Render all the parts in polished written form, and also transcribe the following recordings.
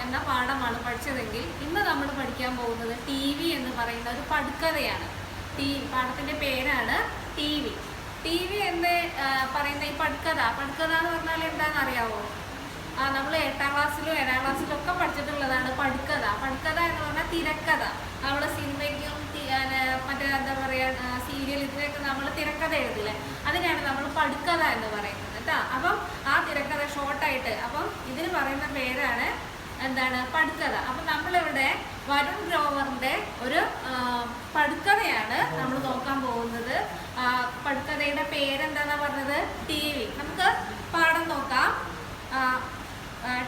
എന്ന പാഠമാണ് പഠിച്ചതെങ്കിൽ ഇന്ന് നമ്മൾ പഠിക്കാൻ പോകുന്നത് ടി വി എന്ന് പറയുന്ന ഒരു പടുക്കഥയാണ്. പാഠത്തിൻ്റെ പേരാണ് ടി വി. ടി വി എന്ന് പറയുന്ന ഈ പടുക്കഥ എന്ന് പറഞ്ഞാൽ എന്താണെന്ന് അറിയാമോ? നമ്മൾ 8ാം ക്ലാസ്സിലും 7ാം ക്ലാസ്സിലും ഒക്കെ പഠിച്ചിട്ടുള്ളതാണ് പടുക്കഥ. പടുക്കഥ എന്ന് പറഞ്ഞാൽ തിരക്കഥ. നമ്മൾ സിനിമയ്ക്കും മറ്റേ എന്താ പറയുക സീരിയൽ ഇതിനൊക്കെ നമ്മൾ തിരക്കഥ എഴുതില്ലേ, അതിനാണ് നമ്മൾ പടുക്കഥ എന്ന് പറയുന്നത് കേട്ടോ. അപ്പം ആ തിരക്കഥ ഷോർട്ടായിട്ട് അപ്പം ഇതിന് പറയുന്ന പേരാണ് എന്താണ് പടുക്കഥ. അപ്പം നമ്മളിവിടെ വരുൺ ഗ്രോവറിൻ്റെ ഒരു പടുക്കഥയാണ് നമ്മൾ നോക്കാൻ പോകുന്നത്. പടുക്കഥയുടെ പേരെന്താണെന്നാണ് പറഞ്ഞത്? TV. നമുക്ക് പാഠം നോക്കാം.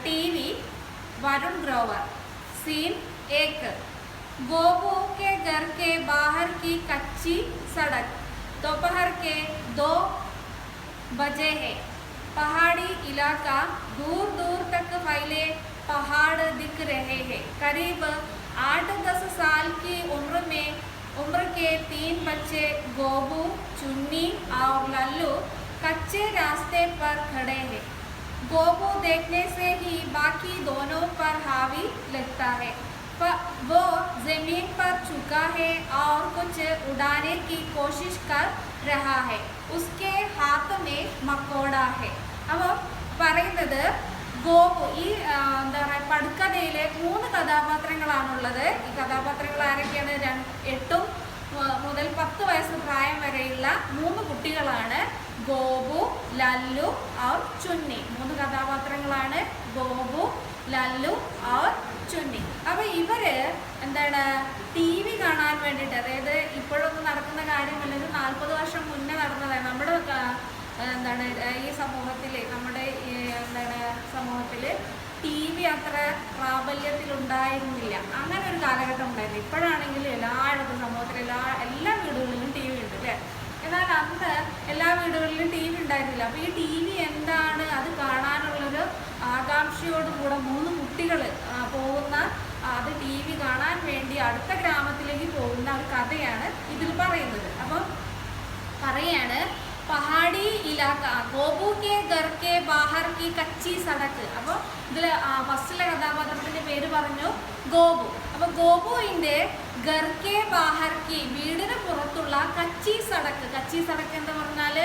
टीवी वरुण ग्रोवर। सीन 1। गोबू के घर के बाहर की कच्ची सड़क। दोपहर के 2 बजे है। पहाड़ी इलाका, दूर दूर तक फैले पहाड़ दिख रहे हैं। करीब 8-10 साल की उम्र के 3 बच्चे गोबू, चुन्नी और लल्लू कच्चे रास्ते पर खड़े हैं। गोबू देखने से ही बाकी दोनों पर हावी लगता है। वो जमीन पर झुका है और कुछ उड़ाने की कोशिश कर रहा है। उसके हाथ में मकोड़ा है। അപ്പോൾ പറയുന്നത് ഗോപു ഈ എന്താ പറയുക പടുക്കഥയിലെ 3 കഥാപാത്രങ്ങളാണുള്ളത്. ഈ കഥാപാത്രങ്ങൾ ആരൊക്കെയാണ്? 8 മുതൽ 10 വയസ്സ് പ്രായം വരെയുള്ള 3 കുട്ടികളാണ്. ഗോപു, ലല്ലു और ചുന്നി. 3 കഥാപാത്രങ്ങളാണ്. ഗോപു, ലല്ലു और ചുന്നി. അപ്പോൾ ഇവര് എന്താണ് ടി വി കാണാൻ വേണ്ടിയിട്ട്, അതായത് ഇപ്പോഴൊന്നും നടക്കുന്ന കാര്യമല്ല, ഒരു 40 വർഷം മുന്നേ നടന്നതാണ്. നമ്മുടെ എന്താണ് ഈ സമൂഹത്തിൽ, നമ്മുടെ എന്താണ് സമൂഹത്തിൽ ടി വി അത്ര പ്രാബല്യത്തിലുണ്ടായിരുന്നില്ല. അങ്ങനെ ഒരു കാലഘട്ടം ഉണ്ടായിരുന്നു. ഇപ്പോഴാണെങ്കിൽ എല്ലായിടത്തും സമൂഹത്തിൽ എല്ലാ വീടുകളിലും ടി വി ഉണ്ട് അല്ലേ. എന്നാൽ അന്ന് എല്ലാ വീടുകളിലും ടി വി ഉണ്ടായിരുന്നില്ല. അപ്പോൾ ഈ ടി വി എന്താണ്, അത് കാണാനുള്ളൊരു ആകാംക്ഷയോടുകൂടെ 3 കുട്ടികൾ പോകുന്ന, അത് ടി വി കാണാൻ വേണ്ടി അടുത്ത ഗ്രാമത്തിലേക്ക് പോകുന്ന ഒരു കഥയാണ് ഇതിൽ പറയുന്നത്. അപ്പം പറയാണ് പഹാടി ഇലാക്ക, ഗോപു കെ ഘർ കെ ബാഹർ കി കച്ചി സടക്ക്. അപ്പോൾ ഇതിൽ ഫസ്റ്റിലെ കഥാപാത്രത്തിൻ്റെ പേര് പറഞ്ഞു ഗോപു. അപ്പോൾ ഗോപുവിൻ്റെ ഘർ കെ ബാഹർ കി, വീടിന് പുറത്തുള്ള കച്ചി സടക്ക്. കച്ചി സടക്ക് എന്ന് പറഞ്ഞാൽ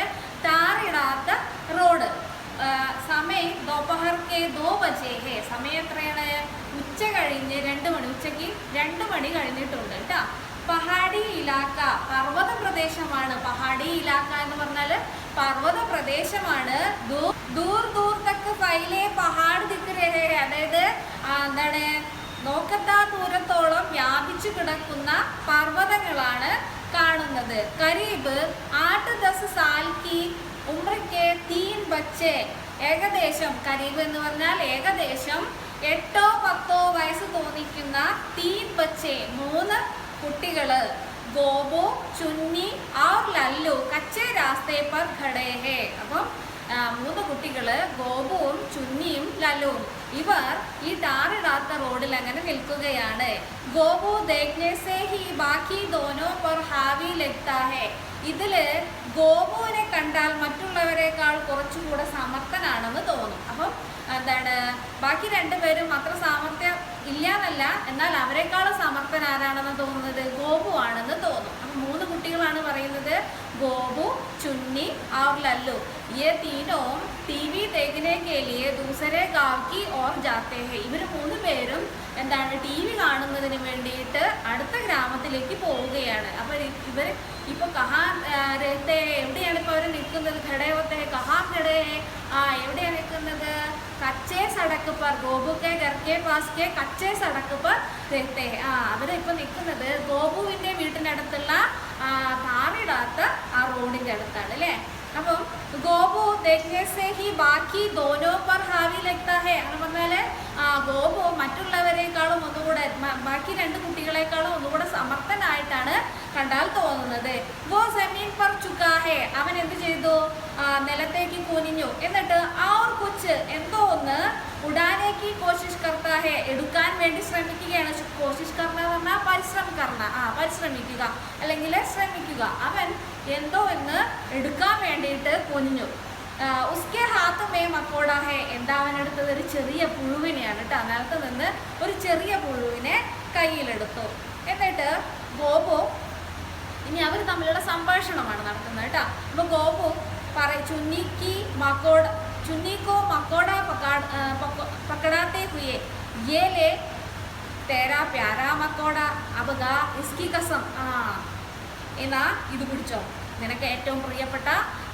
ടാറിടാത്ത റോഡ്. സമയം ദോപഹർ കെ 2 ബജെ ഹേ. സമയം എത്രയാണ്? ഉച്ച കഴിഞ്ഞ് 2 മണി. ഉച്ചയ്ക്ക് 2 മണി കഴിഞ്ഞിട്ടുണ്ട് കേട്ടോ. പഹാടി ഇലാക്ക, പർവ്വത പ്രദേശമാണ്. പഹാടി ഇലാക്ക എന്ന് പറഞ്ഞാൽ പർവ്വത പ്രദേശമാണ്. ദൂർ ദൂർ തക്ക് ഫൈലെ പഹാഡ് ദിക്ക് രഹേ. അതായത് എന്താണ് നോക്കത്താ ദൂരത്തോളം വ്യാപിച്ചു കിടക്കുന്ന പർവ്വതങ്ങളാണ് കാണുന്നത്. കരീബ് 8-10 സാൽ കി ഉമ്ര കെ 3 ബच्चे. ഏകദേശം, കരീബ് എന്ന് പറഞ്ഞാൽ ഏകദേശം 8-10 വയസ്സ് തോന്നിക്കുന്ന 3 ബच्चे 3 കുട്ടികള്. ഗോപു, ചുന്നി और ലല്ലു കച്ചേ രാസ്തേ പർ ഖടേ ഹേ. അപ്പം 3 കുട്ടികള് ഗോപുവും ചുന്നിയും ലല്ലുവും ഇവർ ഈ ടാറിടാത്ത റോഡിൽ അങ്ങനെ നിൽക്കുകയാണ്. ഗോപു ദേഖ്നെ സേ ഹി ബാക്കി ദോനോ പർ ഹാവി ലഗ്താ ഹേ. ഇതില് ഗോപുവിനെ കണ്ടാൽ മറ്റുള്ളവരെക്കാൾ കുറച്ചുകൂടെ സമർത്ഥനാണെന്ന് തോന്നും. അപ്പം എന്താണ് ബാക്കി 2 പേരും അത്ര സാമർത്ഥ്യം ഇല്ല എന്നല്ല, എന്നാൽ അവരെക്കാളും സമർത്ഥൻ ആരാണെന്ന് തോന്നുന്നത്? ഗോപു ആണെന്ന് തോന്നും. അപ്പം 3 കുട്ടികളാണ് പറയുന്നത് ഗോപു, ചുന്നി और लल्लू. ये तीनों टीवी देखने के लिए दूसरे गांव की ओर जाते हैं. ഇവർ 3 പേരും എന്താണ് ടി വി കാണുന്നതിന് വേണ്ടിയിട്ട് അടുത്ത ഗ്രാമത്തിലേക്ക് പോവുകയാണ്. അപ്പോൾ ഇവർ ഇപ്പോൾ കഹാ രഹത്തെ, എവിടെയാണ് ഇപ്പോൾ അവർ നിൽക്കുന്നത്? ഖടേ ഹോത്തെ ഹേ. കഹാ ഖടേ ഹേ? എവിടെയാണ് നിൽക്കുന്നത്? കച്ചേ സടക്ക് പർ. ഗോപു കെ ഘർ കെ പാസ് കെ കച്ചേ സടക്ക് പർ രഹത്തെ ഹേ. അവരിപ്പോൾ നിൽക്കുന്നത് ഗോപുവിൻ്റെ വീട്ടിനടുത്തുള്ള ടാറിടാത്ത ആ റോഡിൻ്റെ അടുത്താണ് അല്ലേ. അപ്പം ഗോപു ദേഖ്നെ സേ ഹി ബാക്കി ദോനോ പർ ഹാവി ലഗ്താ ഹേ. അങ്ങനെ പറഞ്ഞാൽ ഗോപു മറ്റുള്ളവരെക്കാളും ഒന്നുകൂടെ, ബാക്കി 2 കുട്ടികളെക്കാളും ഒന്നുകൂടെ സമർത്ഥനായിട്ടാണ് കണ്ടാൽ തോന്നുന്നത്. ഗോ ജമീൻ പർ ചുക്കാ ഹേ. അവൻ എന്ത് ചെയ്തു? നിലത്തേക്ക് കുനിഞ്ഞു. എന്നിട്ട് और कुछ എന്തോ ഒന്ന് ഉടാനേക്ക് കോശിഷ് കർത്താ ഹേ. എടുക്കാൻ വേണ്ടി ശ്രമിക്കുകയാണ്. കോശിഷ് കർണ എന്ന് പറഞ്ഞാൽ പരിശ്രമിക്കുക അല്ലെങ്കിൽ ശ്രമിക്കുക. അവൻ എന്തോ ഒന്ന് എടുക്കാൻ വേണ്ടിയിട്ട് കുനിഞ്ഞു. ഉസ്കെ ഹാത്ത് മേ മക്കോട ഹേ, എന്താ അവനെടുത്തത്? ഒരു ചെറിയ പുഴുവിനെയാണ് കേട്ടോ. നിലത്ത് നിന്ന് ഒരു ചെറിയ പുഴുവിനെ കയ്യിലെടുത്തു. എന്നിട്ട് ഗോപു, ഇനി അവർ തമ്മിലുള്ള സംഭാഷണമാണ് നടത്തുന്നത് കേട്ടോ. അപ്പൊ ഗോപു ചുന്നിക്കോ മക്കോട പക്കടാത്തെ ഹുയെ യേ ലേ തേരാ പ്യാരാ മക്കോട അബഗ ഇസ്കി കസം. എന്നാ ഇത് പിടിച്ചോ, നിനക്ക് ഏറ്റവും പ്രിയപ്പെട്ട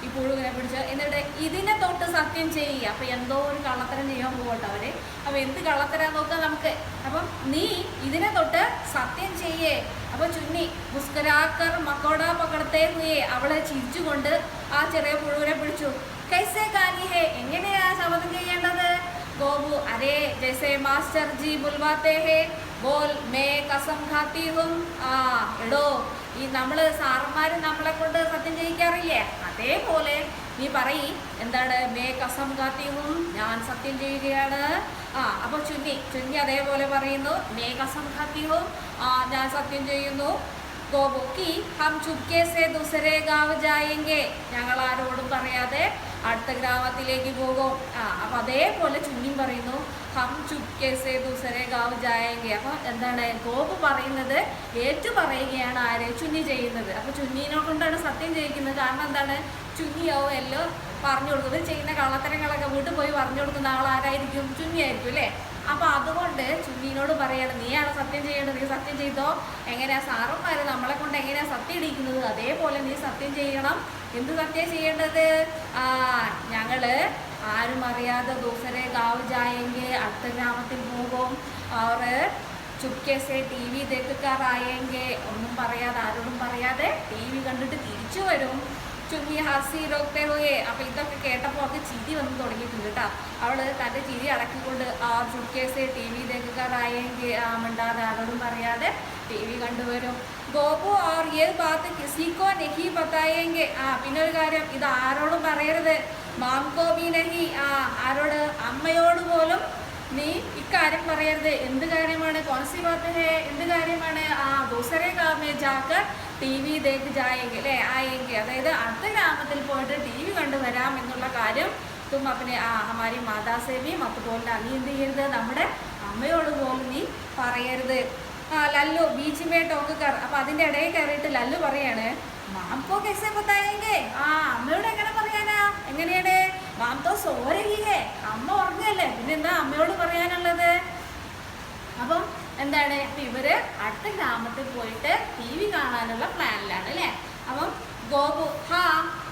ഈ പുഴുവിനെ പിടിച്ചോ, എന്നിട്ട് ഇതിനെ തൊട്ട് സത്യം ചെയ്യുക. അപ്പൊ എന്തോ ഒരു കള്ളത്തരം ചെയ്യാൻ പോകട്ടെ അവര്. അപ്പൊ എന്ത് കള്ളത്തരം നോക്കാം നമുക്ക്. അപ്പം നീ ഇതിനെ തൊട്ട് സത്യം ചെയ്യേ. അപ്പൊ ചുന്നി മുസ്കരാക്കർ മക്കോട പകടത്തെ ഹുയെ, അവളെ ചിരിച്ചുകൊണ്ട് ആ ചെറിയ പുഴുവിനെ പിടിച്ചു. കൈസേ കാനി ഹേ, എങ്ങനെയാ ശപഥം ചെയ്യേണ്ടത്? ഗോപു അരേ ജൈസേ മാസ്റ്റർ ജി ബുൽവാത്തെ ഹേ ബോൽ മേ കസം ഖാത്തി ഹും. എടോ, ഈ നമ്മള് സാറന്മാര് നമ്മളെ കൊണ്ട് സത്യം ചെയ്യിക്കാറില്ലേ, അതേപോലെ നീ പറയ്, എന്താണ്? മേ കസം ഖാത്തി ഹും, ഞാൻ സത്യം ചെയ്യുകയാണ്. അപ്പൊ ചുന്നി അതേപോലെ പറയുന്നു, മേ കസം ഖാത്തി ഹും, ഞാൻ സത്യം ചെയ്യുന്നു. ഗോപു കി ഹം ചുപ്കെ സേ ദൂസരേ ഗാവ് ജായെങ്കെ, ഞങ്ങൾ ആരോടും പറയാതെ അടുത്ത ഗ്രാമത്തിലേക്ക് പോകും. അപ്പൊ അതേപോലെ ചുന്നിയും പറയുന്നു, ഹം ചുപ്കെ സേ ദൂസരേ ഗാവ് ജായെങ്കെ. അപ്പൊ എന്താണ്? ഗോപു പറയുന്നത് ഏറ്റു പറയുകയാണ് ആര്? ചുന്നി ചെയ്യുന്നത്. അപ്പൊ ചുന്നീനെ കൊണ്ടാണ് സത്യം ചെയ്യിക്കുന്നത്. കാരണം എന്താണ്? ചുന്നിയോ എല്ലോ പറഞ്ഞു കൊടുക്കുന്നത്, ചെയ്യുന്ന കള്ളത്തരങ്ങളൊക്കെ വീട്ടിൽ പോയി പറഞ്ഞു കൊടുക്കുന്ന ആളാരായിരിക്കും? ചുന്നിയായിരിക്കും അല്ലേ? അപ്പൊ അതുകൊണ്ട് ചുന്നീനോട് പറയാണ്, നീയാണ് സത്യം ചെയ്യേണ്ടത്, നീ സത്യം ചെയ്തോ. എങ്ങനെയാ സാറന്മാര് നമ്മളെ കൊണ്ട് എങ്ങനെയാ സത്യം ഇടിക്കുന്നത്, അതേപോലെ നീ സത്യം ചെയ്യണം. എന്ത് സത്യം ചെയ്യേണ്ടത്? ഞങ്ങള് ആരും അറിയാതെ ദൂസരെ ഗാവ് ജായെങ്കെ, അടുത്ത ഗ്രാമത്തിൽ പോകും. അവർ ചുപ്കേസെ ടി വി ദേക്കാറായെങ്കെ, ഒന്നും പറയാതെ ആരോടും പറയാതെ TV കണ്ടിട്ട് തിരിച്ചു വരും. ചുന്നി ഹസി റോക്തേ ഹോയെ. അപ്പൊ ഇതൊക്കെ കേട്ടപ്പോൾ അവർക്ക് ചിരി വന്ന് തുടങ്ങിയിട്ടുണ്ട് കേട്ടോ. അവള് തന്റെ ചിരി അടക്കിക്കൊണ്ട് ചുപ്കേസെ TV ദേക്കാറായെങ്കിൽ, മിണ്ടാതെ ആരോടും പറയാതെ TV കണ്ടുവരും. ഗോപു ഓർ ഏത് ബാത്ത് കിസിക്കോ നെഹി ബത്തായെങ്കിൽ, പിന്നെ ഒരു കാര്യം, ഇത് ആരോടും പറയരുത്. മാംകോ ബി നെഹി, ആരോട്? അമ്മയോട് പോലും നീ ഇക്കാര്യം പറയരുത്. എന്ത് കാര്യമാണ്? കോൺസി ബാത്ത് ഹേ, എന്ത് കാര്യമാണ്? ദൂസരേ ഗാമേ ജാക്കർ TV ദേക്ക് ജായെങ്കിൽ അല്ലേ, ആയെങ്കിൽ, അതായത് അടുത്ത ഗ്രാമത്തിൽ പോയിട്ട് TV കണ്ടുവരാം എന്നുള്ള കാര്യം തും അപ്പനെ ഹമാരി മാതാസേവി മത്തുപോലെ നീ എന്ത് ചെയ്യരുത്? നമ്മുടെ അമ്മയോട് പോലും നീ പറയരുത്. ലല്ലു ബീച്ചിമേ ടോക്കർ. അപ്പൊ അതിന്റെ ഇടയിൽ കയറിയിട്ട് ലല്ലു പറയാണ്, മാംകോ കൈസേ ബത്തായെങ്കെ, അമ്മയോട് എങ്ങനെ പറയാനാ? എങ്ങനെയാണ്? മാം തോ സോ രഹി ഹേ, അമ്മ ഉറങ്ങല്ലേ, പിന്നെന്താ അമ്മയോട് പറയാനുള്ളത്? അപ്പം എന്താണ്? അപ്പൊ ഇവര് അടുത്ത ഗ്രാമത്തിൽ പോയിട്ട് TV കാണാനുള്ള പ്ലാനിലാണ് അല്ലേ. അപ്പം ഗോപു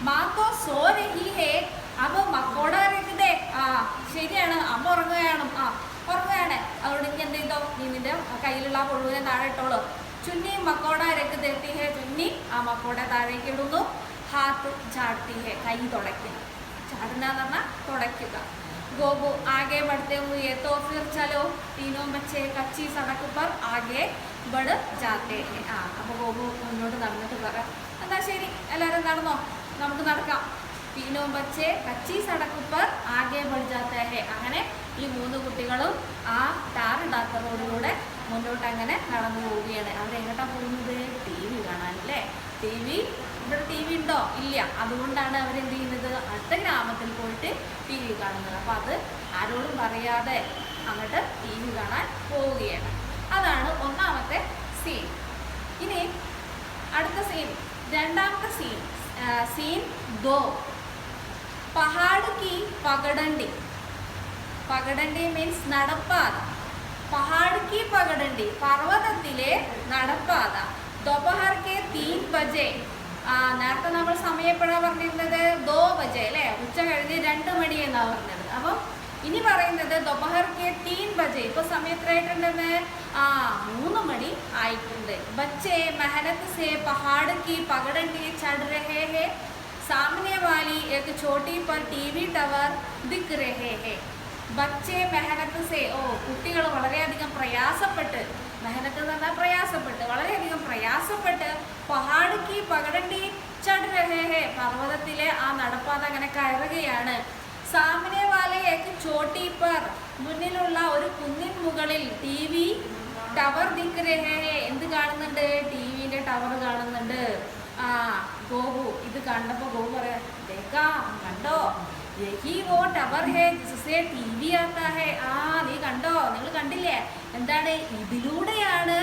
മാം തോ സോ രഹി ഹേ, അപ്പൊ മക്കോട രഹിതേ, ശരിയാണ്, അമ്മ ഉറങ്ങുകയാണ്. ഉറങ്ങുകയാണ്. അതുകൊണ്ട് ഇനി എന്ത് ചെയ്തോ, നീ നിന്റെ കയ്യിലുള്ള പുഴുവിനെ താഴെ ഇട്ടോളൂ. ചുന്നി മക്കോട രഹിതേത്തി ഹേ, ചുന്നി മക്കോട താഴേക്ക് ഇടുന്നു. ഹാത്ത് ചാടത്തി ഹേ, കൈ തുടയ്ക്കുന്നു. ചാടുന്ന പറഞ്ഞാൽ തുടയ്ക്കുക. ഗോപു ആകെ बढ़ते हुए तो फिर चलो तीनों बच्चे कच्ची सड़क पर आगे बढ़ जाते हैं. അപ്പോൾ ഗോപു മുന്നോട്ട് നടന്നിട്ട് പറയാം, എന്നാ ശരി എല്ലാവരും നടന്നോ, നമുക്ക് നടക്കാം. तीनों बच्चे कच्ची सड़क पर आगे बढ़ जाते हैं. അങ്ങനെ ഈ 3 കുട്ടികളും ആ ടാറിടാത്ത റോഡിലൂടെ മുന്നോട്ട് അങ്ങനെ നടന്നു പോവുകയാണ്. അവരെങ്ങോട്ടാ പോകുന്നത്? TV കാണാൻ അല്ലേ. ഇവിടെ TV ഉണ്ടോ? ഇല്ല. അതുകൊണ്ടാണ് അവരെന്ത് ചെയ്യുന്നത്? അടുത്ത ഗ്രാമത്തിൽ പോയിട്ട് TV കാണുന്നത്. അപ്പൊ അത് ആരോടും പറയാതെ അങ്ങോട്ട് TV കാണാൻ പോവുകയാണ്. അതാണ് ഒന്നാമത്തെ സീൻ. ഇനി അടുത്ത സീൻ, രണ്ടാമത്തെ സീൻ, സീൻ 2, പഹാഡ് കി പകടണ്ടി. പകടണ്ടി മീൻസ് നടപ്പാത. പഹാഡ് കി പകടണ്ടി, പർവ്വതത്തിലെ നടപ്പാത. ദോപഹർ കെ 3 ബജെ, നേരത്തെ നമ്മൾ സമയം എപ്പോഴാണ് പറഞ്ഞിരുന്നത്? 2 ബജെ അല്ലേ, ഉച്ച കഴിഞ്ഞ് 2 മണി എന്നാണ് പറഞ്ഞത്. അപ്പം ഇനി പറയുന്നത് ദോപഹർ കെ 3 ബജെ. ഇപ്പൊ സമയം എത്രയായിട്ടുണ്ടെന്ന്? 3 മണി ആയിട്ടുണ്ട്. ബच्चे मेहनत से पहाड़ की पगडंडी चढ़ रहे हैं. सामने वाली एक चोटी पर TV ടവർ दिख रहे हैं. ബच्चे മെഹനത്ത് സേ, കുട്ടികൾ വളരെയധികം പ്രയാസപ്പെട്ട്, മെഹനത്ത് എന്ന് പറഞ്ഞാൽ പ്രയാസപ്പെട്ട്, വളരെയധികം പ്രയാസപ്പെട്ട് പഹാഡ് കി പകടണ്ടി ചढ़ रहे हैं, പർവ്വതത്തിലെ ആ നടപ്പാത അങ്ങനെ കയറുകയാണ്. സാമനെ വാലെ ഏക് ചോട്ടി പർ, മുന്നിലുള്ള ഒരു കുന്നിൻ മുകളിൽ TV ടവർ ദിഖ് രഹേ ഹേ, എന്ത് കാണുന്നുണ്ട്? TVന്റെ ടവർ കാണുന്നുണ്ട്. ഗോപു ഇത് കണ്ടപ്പോ ഗോപു പറയാ, ദേക്കാ കണ്ടോ, യഹി വോ ടവർ ഹേ ജിസ്സേ ടി വി ആത്താ ഹേ. ആ നീ കണ്ടോ, നിങ്ങൾ കണ്ടില്ലേ, എന്താണ് ഇതിലൂടെയാണ്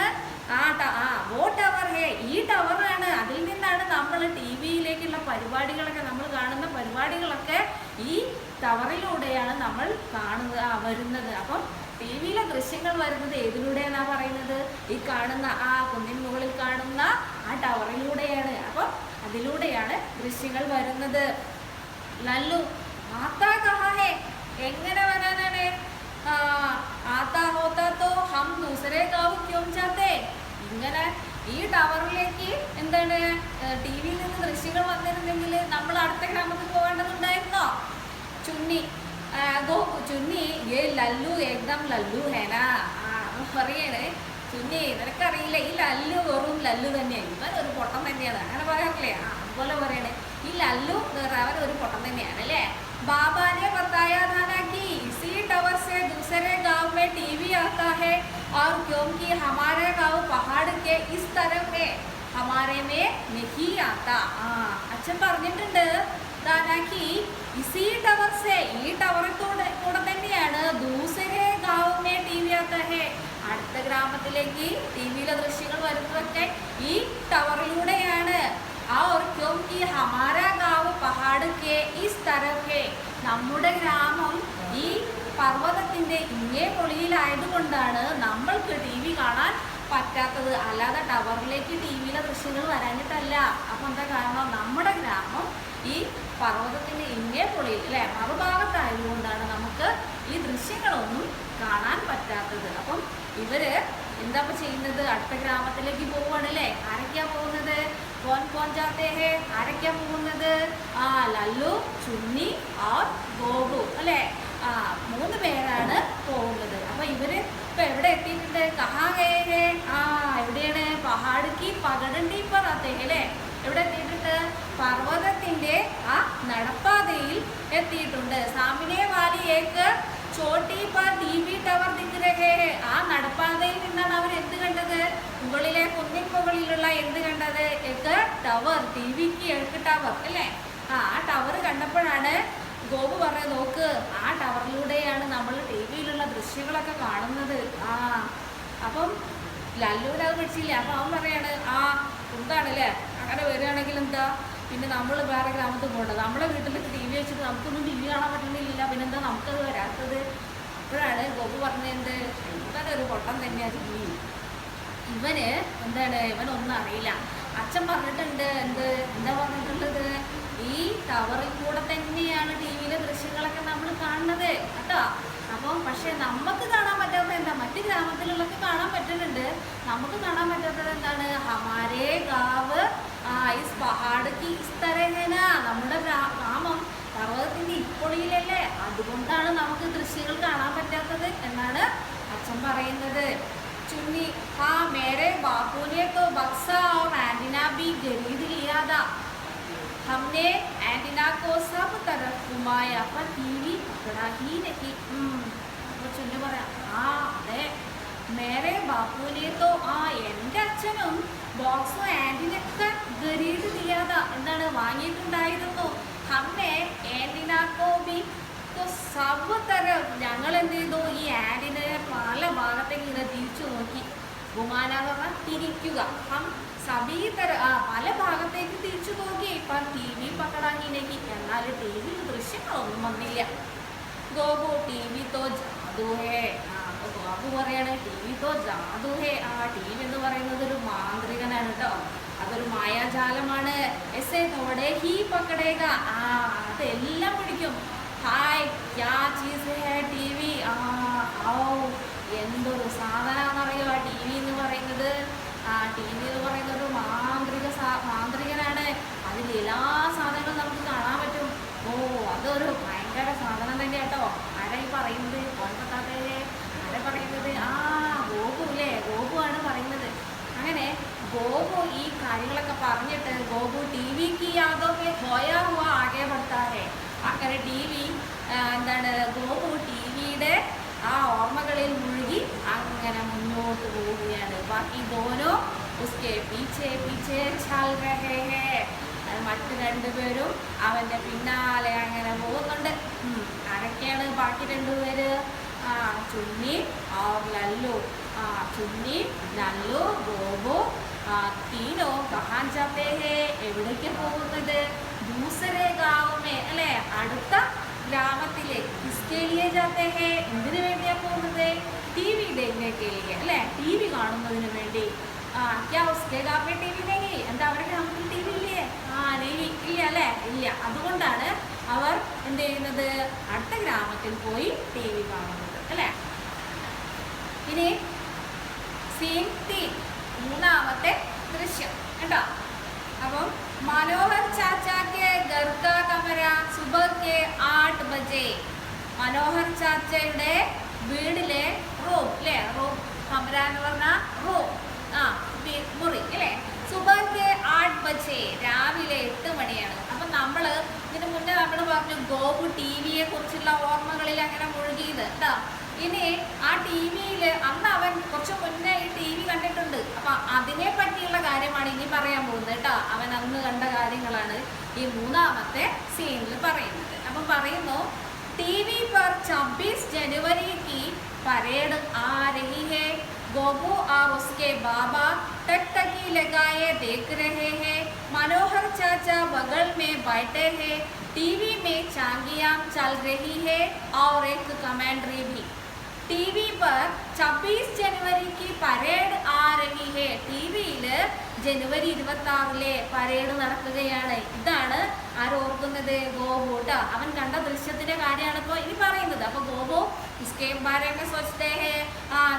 വോ ടവർ ഹേ, ഈ ടവറാണ്, അതിൽ നിന്നാണ് നമ്മൾ ടി വിയിലേക്കുള്ള പരിപാടികളൊക്കെ, നമ്മൾ കാണുന്ന പരിപാടികളൊക്കെ ഈ ടവറിലൂടെയാണ് നമ്മൾ വരുന്നത്. അപ്പം ടി വിയിലെ ദൃശ്യങ്ങൾ വരുന്നത് ഏതിലൂടെയാണാ പറയുന്നത്? ഈ കാണുന്ന ആ കുന്നിൻ മുകളിൽ കാണുന്ന ആ ടവറിലൂടെയാണ്. അപ്പം അതിലൂടെയാണ് ദൃശ്യങ്ങൾ വരുന്നത്. ലല്ലു ആത്താ കഹാ ഹേ, എങ്ങനെ വരാനാണ്? ആത്താ ഹോത്താ തോ ഹം ദൂസരേ ഗാവ് ക്യോം ജാത്തേ. ഇങ്ങനെ ഈ ടവറിലേക്ക് എന്താണ് ടി വിയിൽ നിന്ന് ദൃശ്യങ്ങൾ വന്നിരുന്നെങ്കിൽ നമ്മൾ അടുത്ത ഗ്രാമത്തിൽ പോകേണ്ടതുണ്ടായിരുന്നോ? ചുന്നി ഗോപു ചുന്നി ഏ ലല്ലു ഏകദം ലല്ലു ഹേനാ. പറയണേ ചുന്നി, നിനക്കറിയില്ല ഈ ലല്ലു വെറും ലല്ലു തന്നെയാണ്, ഇവൻ ഒരു പൊട്ടം തന്നെയാണ്, അങ്ങനെ പറയാറില്ലേ? അതുപോലെ പറയണേ ഈ ലല്ലു അവൻ ഒരു പൊട്ടം തന്നെയാണ് അല്ലേ. ബാബാനെ बताया था ना कि इसी टावर से दूसरे गांव में टीवी आता है और क्योंकि हमारे गांव पहाड़ के इस तरफ है हमारे में नहीं आता. അച്ഛൻ പറഞ്ഞിട്ടുണ്ട് ദാനാക്കി ഇസി ടവർ സേ, ഈ ടവറിലൂടെ കൂടെ തന്നെയാണ് ദൂസരെ ഗാവ് മേ ടി വി ആത്താ ഹേ, അടുത്ത ഗ്രാമത്തിലേക്ക് ടി വിയിലെ ദൃശ്യങ്ങൾ വരുന്നതൊക്കെ ഈ ടവറിലൂടെയാണ്. और क्योंकि हमारा गाँव पहाड़ के इस तरफ है, നമ്മുടെ ഗ്രാമം ഈ പർവ്വതത്തിന്റെ ഇങ്ങേ പൊളിയിലായതുകൊണ്ടാണ് നമ്മൾക്ക് ടി വി കാണാൻ പറ്റാത്തത്, അല്ലാതെ ടവറിലേക്ക് ടി വിയിലെ ദൃശ്യങ്ങൾ വരാനിട്ടല്ല. അപ്പം എന്താ കാരണം? നമ്മുടെ ഗ്രാമം ഈ പർവ്വതത്തിന്റെ ഇങ്ങേ പൊളിയിൽ അല്ലെ മറുഭാഗത്തായതുകൊണ്ടാണ് നമുക്ക് ഈ ദൃശ്യങ്ങളൊന്നും കാണാൻ പറ്റാത്തത്. അപ്പം ഇവര് എന്താ ചെയ്യുന്നത്? അടുത്ത ഗ്രാമത്തിലേക്ക് പോവുകയാണല്ലേ. ആരൊക്കെയാ പോകുന്നത്? കോൻ കോൻ ജാത്തേ ഹേ, ആരൊക്കെയാ പോകുന്നത്? ലല്ലു, ചുന്നി और ഗോപു അല്ലേ. 3 പേരാണ് പോകുന്നത്. അപ്പൊ ഇവര് ഇപ്പൊ എവിടെ എത്തിയിട്ടുണ്ട്? കഹാ ഗേ ഹേ, എവിടെയാണ്? പഹാഡ് കി പകടണ്ടി പർ ആത്തേ ഹേ അല്ലേ. എവിടെ എത്തിയിട്ടുണ്ട്? പർവ്വതത്തിന്റെ ആ നടപ്പാതയിൽ എത്തിയിട്ടുണ്ട്. സാമിനെ വാലി ഏക്ക് ചോട്ടി പർ ടി വി ടവർ ദിഖ് രഹേ ഹേ. ആ നടപ്പാതയിൽ നിന്നാണ് അവർ എന്ത് കണ്ടത്? മുകളിലെ കുന്നിൻ മുകളിലുള്ള എന്ത് കണ്ടത്? ഏക്ക് ടവർ, ടി വിക്ക് ഏക്ക് ടവർ അല്ലേ. ആ ടവർ കണ്ടപ്പോഴാണ് ഗോപു പറഞ്ഞത്, നോക്ക് ആ ടവറിലൂടെയാണ് നമ്മൾ ടി വിയിലുള്ള ദൃശ്യങ്ങളൊക്കെ കാണുന്നത്. അപ്പം ലല്ലുവിന് അത് പിടിച്ചില്ല. അപ്പൊ അവൻ പറയാണ് എന്താണല്ലേ, അങ്ങനെ വരികയാണെങ്കിൽ എന്താ പിന്നെ നമ്മൾ വേറെ ഗ്രാമത്തിൽ പോകേണ്ടത്? നമ്മളെ വീട്ടിലേക്ക് ടി വി വെച്ചിട്ട് നമുക്കൊന്നും ടി വി കാണാൻ പറ്റുന്നില്ല, പിന്നെന്താ നമുക്കത് വരാത്തത്? അപ്പോഴാണ് ഗോപു പറഞ്ഞത്, ഇവനൊരു പൊട്ടം തന്നെയാ ചുന്നി, ഇവന് എന്താണ്, ഇവനൊന്നും അറിയില്ല. അച്ഛൻ പറഞ്ഞിട്ടുണ്ട് എന്താ പറഞ്ഞിട്ടുള്ളത്? ഈ ടവറിൽ കൂടെ തന്നെയാണ് ടി വിയിലെ ദൃശ്യങ്ങളൊക്കെ നമ്മൾ കാണുന്നത് കേട്ടോ. അപ്പം പക്ഷെ നമുക്ക് കാണാൻ പറ്റാത്തത് എന്താ? മറ്റ് ഗ്രാമത്തിലുള്ളൊക്കെ കാണാൻ പറ്റുന്നുണ്ട്, നമുക്ക് കാണാൻ പറ്റാത്തത് എന്താണ്? ഹമാരേ ഗാവ് ഇസ് പഹാഡ് കി ഇസ് തരഹന, നമ്മുടെ ഗ്രാമം പർവ്വതത്തിന്റെ ഇപ്പൊളിയിലല്ലേ, അതുകൊണ്ടാണ് നമുക്ക് ദൃശ്യങ്ങൾ കാണാൻ പറ്റാത്തത് എന്നാണ് അച്ഛൻ പറയുന്നത്. ചുന്നി മേരെ ബാപ്പുനെ तो बक्सा और एंटीना भी खरीद लिया था, हमने एंटीना को सब तरफ घुमाया पर टीवी पकड़ा ही नहीं. അപ്പോൾ ചുന്നി പറയാം, അതെ മേരെ ബാപ്പുനെ तो എൻ്റെ അച്ഛനും ബോക്സും ആൻറ്റിനൊക്കെ ഖരീദ് ചെയ്യാതെ എന്താണ് വാങ്ങിയിട്ടുണ്ടായിരുന്നു. ഹമ്മെ ആൻറ്റിനാക്കോ ബി സബ് തരം, ഞങ്ങൾ എന്ത് ചെയ്തു? ഈ ആൻറ്റിനെ പല ഭാഗത്തേക്ക് ഇങ്ങനെ തിരിച്ചു നോക്കി. ഗുമാന എന്ന് പറഞ്ഞാൽ തിരിക്കുക. ഹം സബീ പല ഭാഗത്തേക്ക് തിരിച്ചു നോക്കി. ഇപ്പം ടി വി പക്കടാങ്ങിയിലേക്ക്, എന്നാൽ ടി വിയിൽ ദൃശ്യങ്ങളൊന്നും വന്നില്ല. ഗോപു ടി വി തോ ജാദു ഹേ. അപ്പോൾ ഗോപു പറയാണ് ടി വി തോ ജാദു ഹേ. ടി വി എന്ന് പറയുന്നത് ഒരു മാന്ത്രികനാണ് കേട്ടോ, അതൊരു മായാജാലമാണ്. എസ് എ തോടെ ഹീ പക്കടേക, അതെല്ലാം പിടിക്കും. ഹായ് ക്യാ ചീസ് ഹേ ടി വി. എന്തൊരു സാധനമാണെന്നറിയോ ടി വി എന്ന് പറയുന്നത്? ടി വി എന്ന് പറയുന്നത് ഒരു മാന്ത്രികനാണ്. അതിൽ എല്ലാ സാധനങ്ങളും നമുക്ക് കാണാൻ പറ്റും. അതൊരു ഭയങ്കര സാധനം തന്നെ കേട്ടോ. ആരായി പറയുന്നത്? കോൺപത്താത്തേ ആരാ പറയുന്നത്? ഗോപു അല്ലേ, ഗോപു ആണ് പറയുന്നത്. അങ്ങനെ ഗോപു ഈ കാര്യങ്ങളൊക്കെ പറഞ്ഞിട്ട് ഗോപു ടി വിക്ക് യാതൊക്കെ ഹോയാ ഹുവാ ആകെ ഭർത്താഹേ. അങ്ങനെ ടി വി എന്താണ്, ഗോപു ടി വിയുടെ ഓർമ്മകളിൽ മുഴുകി അങ്ങനെ മുന്നോട്ട് പോവുകയാണ്. ബാക്കി ദോനോ ഉസ്കെ പീച്ചേ പീച്ചേ ചൽ രഹേ ഹേ. മറ്റു രണ്ടുപേരും അവൻ്റെ പിന്നാലെ അങ്ങനെ പോകുന്നുണ്ട്. ആരൊക്കെയാണ് ബാക്കി രണ്ടുപേര്? ചുന്നി और लल्लू. ചുന്നി, ലല്ലു, ഗോപു, तीनों कहाँ जाते हैं? എവിടേക്ക് പോകുന്നത്? दूसरे गाँव में അല്ലേ, അടുത്ത ഗ്രാമത്തിലെ. किसके लिए जाते हैं? എന്തിനു വേണ്ടിയാ പോകുന്നത്? ടി വി देखने के लिए അല്ലേ, ടി വി കാണുന്നതിന് വേണ്ടി. क्या उसके गाँव में टी वी नहीं? എന്താ അവരുടെ ഗ്രാമത്തിൽ ടി വി ഇല്ലേ? ഇല്ല അല്ലേ, ഇല്ല. അതുകൊണ്ടാണ് അവർ എന്ത് ചെയ്യുന്നത്? അടുത്ത ഗ്രാമത്തിൽ പോയി ടി വി കാണുന്നത് അല്ലേ. ഇനി സീൻ 3, മൂന്നാമത്തെ ദൃശ്യം കേട്ടോ. അപ്പം മനോഹർ ചാച്ചാക്ക് घर का कमरा सुबह के 8 बजे. മനോഹർ ചാച്ചയുടെ വീടിലെ റൂം അല്ലേ, റൂം കമര എന്ന് പറഞ്ഞാൽ റൂം, മുറി അല്ലേ. സുബഹ് 8 ബജെ, രാവിലെ 8 മണിയാണ്. അപ്പം നമ്മൾ ഇതിന് മുന്നേ നമ്മൾ പറഞ്ഞു ഗോപു ടി വിയെ കുറിച്ചുള്ള ഓർമ്മകളിൽ അങ്ങനെ മുഴുകിയത് കേട്ടോ. ഇനി ആ ടി വിയിൽ അന്ന് അവൻ കുറച്ച് മുന്നേ ഈ ടി വി കണ്ടിട്ടുണ്ട്. അപ്പം അതിനെ പറ്റിയുള്ള കാര്യമാണ് ഇനി പറയാൻ പോകുന്നത് കേട്ടോ. അവൻ അന്ന് കണ്ട കാര്യങ്ങളാണ് ഈ മൂന്നാമത്തെ സീനിൽ പറയുന്നത്. അപ്പം പറയുന്നു, ടി വി पर 26 जनवरी की परेड आ रही है. गोपू और उसके बाबा टकटकी लगाए देख रहे हैं. मनोहर चाचा बगल में बैठे हैं. टीवी में चांगियां चल रही है और एक कमेंट्री भी. टीवी पर 26 जनवरी की परेड आ रही है. ടിവിയിൽ ജനുവരി 26 പരേഡ് നടക്കുകയാണ്. ഇതാണ് ആരോർക്കുന്നത്? ഗോപു കേട്ടോ. അവൻ കണ്ട ദൃശ്യത്തിന്റെ കാര്യമാണ് ഇപ്പോൾ ഇനി പറയുന്നത്. അപ്പൊ ഗോപു इसके बारे में सोचते हैं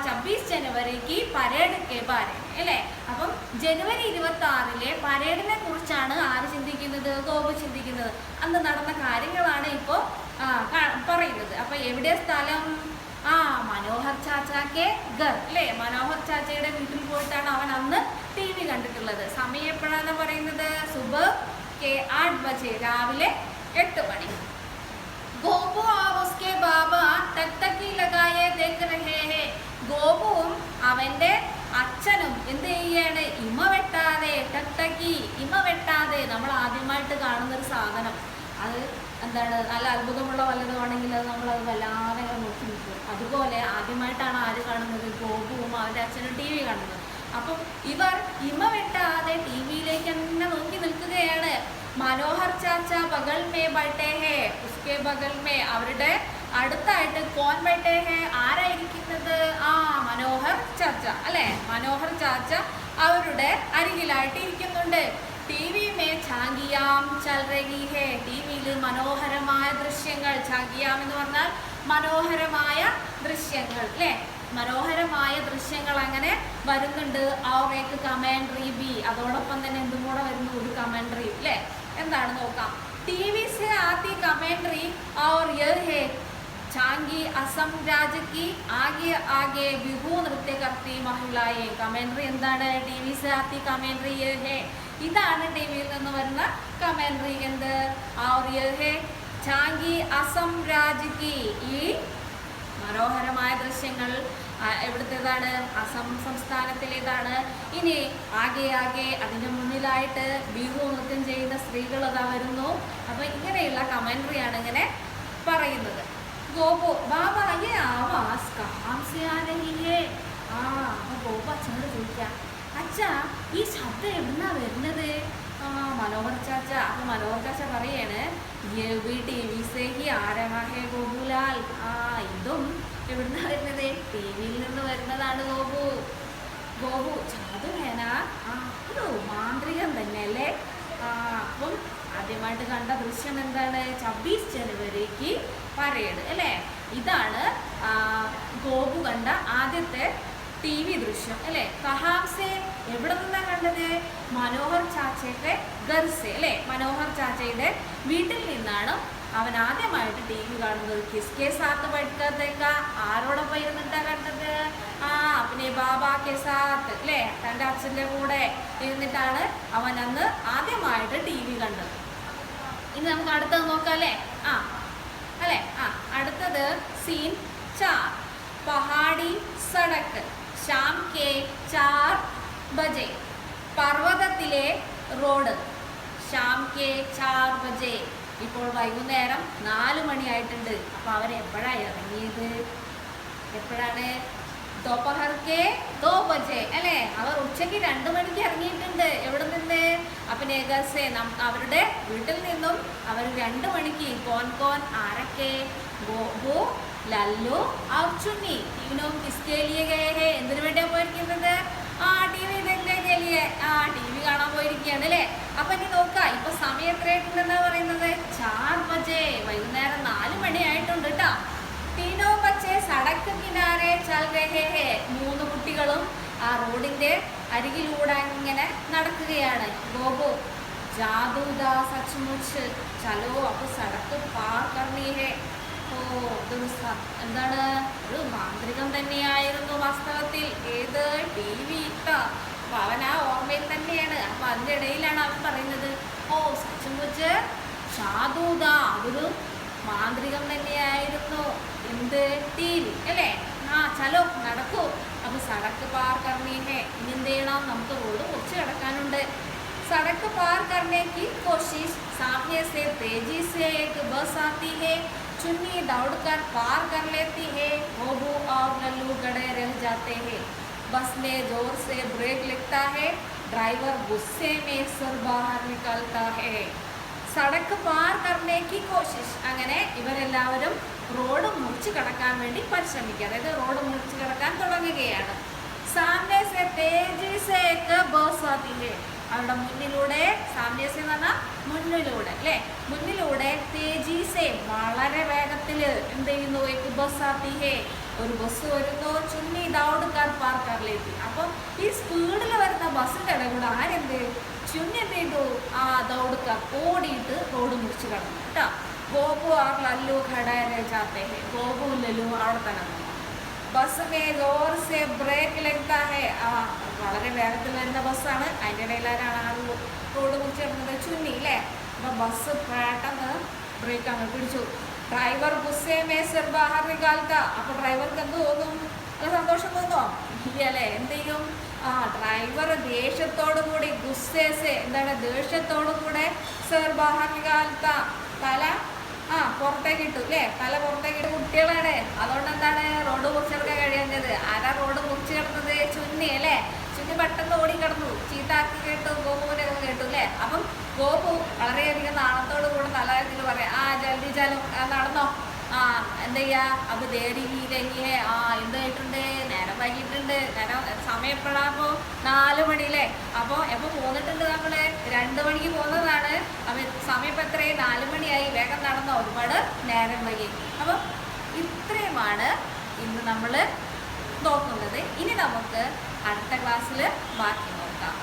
26 जनवरी की परेड के बारे में അല്ലേ. അപ്പം ജനുവരി 26 പരേഡിനെ കുറിച്ചാണ് ആര് ചിന്തിക്കുന്നത്? ഗോപു ചിന്തിക്കുന്നത്. അന്ന് നടന്ന കാര്യങ്ങളാണ് ഇപ്പോൾ പറയുന്നത്. അപ്പൊ എവിടെ സ്ഥലം? മനോഹർ ചാച്ചാക്കെ ഗർ അല്ലേ, മനോഹർ ചാച്ചയുടെ വീട്ടിൽ പോയിട്ടാണ് അവൻ അന്ന് ടി വി കണ്ടിട്ടുള്ളത്. സമയം എപ്പോഴാണ് പറയുന്നത്? സുബഹ് കെ 8 ബജെ, രാവിലെ 8 മണി. ഗോപു और उसके बाबा टकटकी लगाए देख रहे हैं. ഗോപുവും അവന്റെ അച്ഛനും എന്ത് ചെയ്യാണ്? ഇമ വെട്ടാതെ, ടക്ടക്കി ഇമ വെട്ടാതെ. നമ്മൾ ആദ്യമായിട്ട് കാണുന്ന ഒരു സാധനം, അത് എന്താണ്, നല്ല അത്ഭുതമുള്ള വല്ലതുമാണെങ്കിൽ അത് നമ്മളത് വല്ലാതെ നോക്കി നിൽക്കും. അതുപോലെ ആദ്യമായിട്ടാണ് ആര് കാണുന്നത്? ഗോപുവും അവൻ്റെ അച്ഛനും ടി വി കാണുന്നത്. അപ്പം ഇവർ ഇമ വെട്ടാതെ ടി വിയിലേക്ക് തന്നെ നോക്കി നിൽക്കുകയാണ്. മനോഹർ ചാച്ച ബഗൽ മേ ബൈഠേ ഹേ, ഉസ്കെ ബഗൽ മേ, അവരുടെ അടുത്തായിട്ട് കോൻ ബൈഠേ ഹേ, ആരായിരിക്കുന്നത്? മനോഹർ ചാച്ച അല്ലേ. മനോഹർ ചാച്ച അവരുടെ അരികിലായിട്ട് ഇരിക്കുന്നുണ്ട്. ടി വി മേ ഛാങ്കിയാം ചൽ രഹി ഹേ, ടി വിയിൽ മനോഹരമായ ദൃശ്യങ്ങൾ. ഛാങ്കിയാം എന്ന് പറഞ്ഞാൽ മനോഹരമായ ദൃശ്യങ്ങൾ അല്ലേ, മനോഹരമായ ദൃശ്യങ്ങൾ അങ്ങനെ വരുന്നുണ്ട്. അവർക്ക് കമൻട്രി ബി, അതോടൊപ്പം തന്നെ എന്തും കൂടെ വരുന്നു? ഒരു കമൻട്രി അല്ലേ. എന്താണ് നോക്കാം. ടി വി സെ ആത്തി കമൻട്രി और यह है ഛാങ്കി അസം രാജ് കി ആകെ ആകെ ബിഹു നൃത്യ കർത്തി മഹിളായെ. കമൻട്രി എന്താണ്? ടി വി സെ ആത്തി കമൻട്രി യഹ് ഹേ, ഇതാണ് ടി വിയിൽ നിന്ന് വരുന്ന കമൻട്രി. എന്ത്? और यह है ഛാങ്കി അസം രാജ് കി, ഈ മനോഹരമായ ദൃശ്യങ്ങൾ എവിടുത്തേതാണ്? അസം സംസ്ഥാനത്തിലേതാണ്. ഇനി ആകെ ആകെ, അതിൻ്റെ മുന്നിലായിട്ട് ബിഹു നൃത്യം ചെയ്യുന്ന സ്ത്രീകൾ അതാ വരുന്നു. അപ്പൊ ഇങ്ങനെയുള്ള കമൻട്രിയാണ് ഇങ്ങനെ പറയുന്നത്. ഗോപു ബാബ ये आवाज कहाँ से आ रही है? അപ്പൊ ഗോപു അച്ഛനോട് ചോദിക്കാം, അച്ഛാ ഈ ശബ്ദം എവിടുന്നാ വരുന്നത്? മനോഹർ ചാച്ച. അപ്പൊ മനോഹർ ചാച്ച പറയാണ്, ടി വി സേ ഹി ആ രഹാ ഹേ ഗോപുലാൽ. ഇതും എവിടുന്നാ വരുന്നത്? ടി വിയിൽ നിന്ന് വരുന്നതാണ് ഗോപു. ഗോപു ചാതു ഹേന, ഒരു മാന്ത്രികം തന്നെ അല്ലേ. അപ്പം ആദ്യമായിട്ട് കണ്ട ദൃശ്യം എന്താണ്? 26 ജനുവരിക്ക് പരേഡ് അല്ലേ. ഇതാണ് ഗോപു കണ്ട ആദ്യത്തെ ടി വി ദൃശ്യം അല്ലേ. കഹാംസെ, എവിടെ നിന്നാണ് കണ്ടത്? മനോഹർ ചാച്ചയുടെ ഗർസെ അല്ലേ, മനോഹർ ചാച്ചയുടെ വീട്ടിൽ നിന്നാണ് അവൻ ആദ്യമായിട്ട് ടി വി കാണുന്നത്. കിസ്കെ സാത്ത് പഠിക്കാത്തേക്ക, ആരോടൊപ്പം ഇരുന്നിട്ടാ കണ്ടത്? പിന്നെ ബാബാക്കെ സാത്ത് അല്ലേ, തൻ്റെ അച്ഛൻ്റെ കൂടെ ഇരുന്നിട്ടാണ് അവൻ അന്ന് ആദ്യമായിട്ട് ടി വി കണ്ടത്. ഇനി നമുക്ക് അടുത്തത് നോക്കാം അല്ലേ. അല്ലേ, അടുത്തത് scene 4. Pahari Sadak Sham K 4 ബജെ. പർവ്വതത്തിലെ road. शाम के 4 बजे. ഇപ്പോൾ വൈകുന്നേരം 4 മണിയായിട്ടുണ്ട്. അപ്പോൾ അവർ എപ്പോഴാണ് ഇറങ്ങിയത്? എപ്പോഴാണ്? दोपहर के 2 बजे അല്ലേ? അവർ ഉച്ചയ്ക്ക് 2 മണിക്ക് ഇറങ്ങിയിട്ടുണ്ട്. എവിടെ നിന്ന്? अपने घर से അവരുടെ വീട്ടിൽ നിന്നും അവർ 2 മണിക്ക്. कौन कौन? ആരൊക്കെ? ഗോപു, ലല്ലു और चुन्नी. तीनों किसके लिए गए हैं? എന്തിനു വേണ്ടിയാണ് പോയിരിക്കുന്നത്? TV देखने के लिए. TV കാണാൻ പോയിരിക്കുകയാണ് അല്ലേ? അപ്പൊ ഇനി നോക്കാം, ഇപ്പൊ സമയം എത്രയായിട്ടുണ്ടെന്നാ പറയുന്നത്? 4 ബജെ. വൈകുന്നേരം 4 മണിയായിട്ടുണ്ട് കേട്ടോ. तीनों बच्चे सड़क किनारे चल रहे हैं. 3 കുട്ടികളും ആ റോഡിന്റെ അരികിലൂടെ ഇങ്ങനെ നടക്കുകയാണ്. ഗോപു, ജാദൂദാ സച്മുച്ച് ചലോ അപ്പോൾ സടക്ക് പാർ കർണി ഹേ. ഓ, ഇതൊരു എന്താണ്? ഒരു മാന്ത്രികം തന്നെയായിരുന്നു വാസ്തവത്തിൽ. ഏത്? TV ഇട്ടോ. അപ്പൊ അവൻ ആ ഓർമ്മയിൽ തന്നെയാണ്. അപ്പൊ അതിൻ്റെ ഇടയിലാണ് അവൻ പറയുന്നത്, ഓ സച്മുച്ച് ജാദൂദാ, അതൊരു മാന്ത്രികം തന്നെയായിരുന്നു. എന്ത്? TV അല്ലേ? ചലോ നടക്കൂ. അപ്പൊ സടക്ക് പാർ കർണി ഹേ. ഇനി എന്ത് ചെയ്യണം? നമുക്ക് റോഡ് മുറിച്ച് കിടക്കാനുണ്ട്. സടക്ക് പാർ करने की कोशिश. सामने से तेजी से एक बस आती है. चुन्नी दौड़कर पार कर लेती है. गोबू और लल्लू खड़े रह जाते हैं. बस में जोर से ब्रेक लगता है. ड्राइवर गुस्से में सर बाहर निकालता है. സടക്ക് പാർ കർണേക്ക് കോശിഷ്. അങ്ങനെ ഇവരെല്ലാവരും റോഡ് മുറിച്ച് കടക്കാൻ വേണ്ടി പരിശ്രമിക്കുക. അതായത് റോഡ് മുറിച്ച് കടക്കാൻ തുടങ്ങുകയാണ്. സാമനെ സെ തേജി സെ ഏക് ബസ് ആതി ഹേ. അവരുടെ മുന്നിലൂടെ, സാമനെ സെ എന്ന് പറഞ്ഞാൽ മുന്നിലൂടെ അല്ലേ? മുന്നിലൂടെ തേജി സെ വളരെ വേഗത്തിൽ എന്ത് ചെയ്യുന്നു? ഏക് ബസ് ആതി ഹേ, ഒരു ബസ് വരുന്നു. ചുന്നി ദൗഡ്കർ പാർ കർ ലേത്തി. അപ്പം ഈ സ്പീഡിൽ വരുന്ന ബസ്സിൻ്റെ ഇടയിലൂടെ ആരെന്ത്? ചുന്നി എന്ത് ചെയ്തു? ദൗഡ്കർ ഓടിയിട്ട് റോഡ് മുറിച്ച് കടന്നു കേട്ടോ. ഗോപു ആർ ലല്ലു ഖടാ രഹ ജാത്തെ ഹേ. ഗോപു ലല്ലു അവിടെ തന്നെ നിന്നു. ബസ് മേ ജോർ സെ ബ്രേക്ക് ലഗ്താ ഹേ. വളരെ വേഗത്തിൽ വരുന്ന ബസ്സാണ്. അതിൻ്റെ ഇടയിലാരാണ് ആ റോഡ് മുറിച്ച് കിടന്നത്? ചുന്നി അല്ലേ? അപ്പം ബസ് പെട്ടെന്ന് ബ്രേക്ക് അങ്ങ് പിടിച്ചു. ഡ്രൈവർ ഗുസ്സേ മേ സിർ ബാഹർ നികാൽത്ത. അപ്പോൾ ഡ്രൈവർക്ക് എന്ത് തോന്നും? അത് സന്തോഷം തോന്നോ? ഇല്ല അല്ലേ? എന്ത് ചെയ്യും? ഡ്രൈവർ ദേഷ്യത്തോടു കൂടി, ഗുസ്സേസെ എന്താണ്? ദേഷ്യത്തോടു കൂടെ സിർ ബാഹർ നികാൽത്ത, തല പുറത്തേക്ക് ഇട്ടു അല്ലേ? തല പുറത്തേക്ക് ഇട്ട്. കുട്ടികളാണ്, അതുകൊണ്ട് എന്താണ് റോഡ് മുറിച്ചെടുക്കാൻ കഴിയാഞ്ഞത്? ആരാ റോഡ് മുറിച്ച് കിടന്നത്? ചുന്നി അല്ലേ? ചുന്നി പെട്ടെന്ന് ഓടിക്കിടന്നു. ചീത്താക്കി കേട്ടു, ഗോപുവിനൊക്കെ കേട്ടു അല്ലേ? അപ്പം ഗോപു വളരെയധികം നാണത്തോടു കൂടെ തല ഇതിൽ പറയാം, ജൽദി ചാലും നടന്നോ. എന്താ ചെയ്യാ? അപ്പൊ ദേരി രങ്ങിയെ എന്തായിട്ടുണ്ട്? നേരം വൈകിട്ടുണ്ട്. സമയം എപ്പോഴാകുമ്പോൾ 4 മണിയില്ലേ? അപ്പോൾ എപ്പോൾ പോന്നിട്ടുണ്ട്? നമ്മള് 2 മണിക്ക് പോകുന്നതാണ്. അപ്പം സമയം ഇപ്പം എത്രയും 4 മണിയായി. വേഗം നടന്നോ, ഒരുപാട് നേരം വൈകി. അപ്പം ഇത്രയുമാണ് ഇന്ന് നമ്മൾ നോക്കുന്നത്. ഇനി നമുക്ക് അടുത്ത ക്ലാസ്സിൽ ബാക്കി നോക്കാം.